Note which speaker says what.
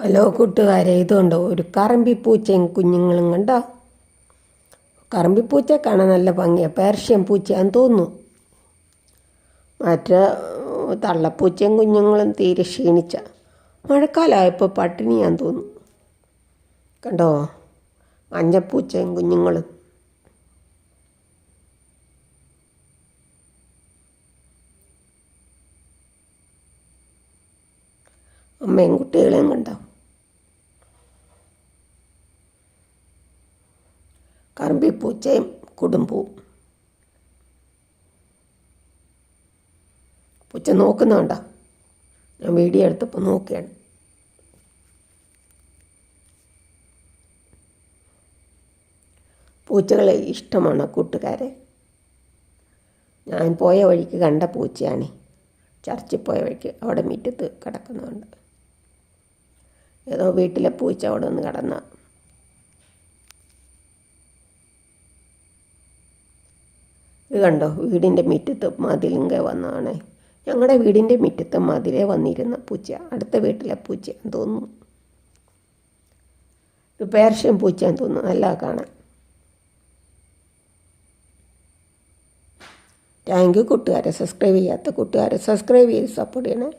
Speaker 1: Hello കൂട്ടുകാരെ, ഇതുണ്ടോ ഒരു കറമ്പിപ്പൂച്ചയും കുഞ്ഞുങ്ങളും കണ്ടോ? കറമ്പിപ്പൂച്ച കാണാൻ നല്ല ഭംഗിയാണ്, പേർഷ്യൻ പൂച്ചയാന്ന് തോന്നുന്നു. മറ്റേ തള്ളപ്പൂച്ചയും കുഞ്ഞുങ്ങളും തീരെ ക്ഷീണിച്ച മഴക്കാലമായപ്പോൾ പട്ടിണിയാന്ന് തോന്നുന്നു. കണ്ടോ മഞ്ഞപ്പൂച്ചയും കുഞ്ഞുങ്ങളും. അമ്മയും കുട്ടികളെയും കണ്ടോ? കറമ്പിപ്പൂച്ചയും കുടുംബവും. പൂച്ച നോക്കുന്നുണ്ടോ? ഞാൻ വീഡിയോ എടുത്തപ്പോൾ നോക്കുകയാണ്. പൂച്ചകളെ ഇഷ്ടമാണ് കൂട്ടുകാരെ. ഞാൻ പോയ വഴിക്ക് കണ്ട പൂച്ചയാണ്. ചർച്ചിൽ പോയ വഴിക്ക് അവിടെ മുറ്റത്ത് കിടക്കുന്നുണ്ട്. ഏതോ വീട്ടിലെ പൂച്ച അവിടെ ഒന്ന് കിടന്ന. ഇത് കണ്ടോ, വീടിൻ്റെ മുറ്റത്ത് മതിലിങ്ക വന്നതാണ്. ഞങ്ങളുടെ വീടിൻ്റെ മുറ്റത്ത് മതിലേ വന്നിരുന്ന പൂച്ച, അടുത്ത വീട്ടിലെ പൂച്ചയാന്ന് തോന്നുന്നു. ഇത് പേർഷ്യൻ പൂച്ചയാന്ന് തോന്നുന്നു, നല്ല കാണാൻ. താങ്ക് യു കൂട്ടുകാരെ. സബ്സ്ക്രൈബ് ചെയ്യാത്ത കൂട്ടുകാരെ സബ്സ്ക്രൈബ് ചെയ്ത് സപ്പോർട്ട് ചെയ്യണേ.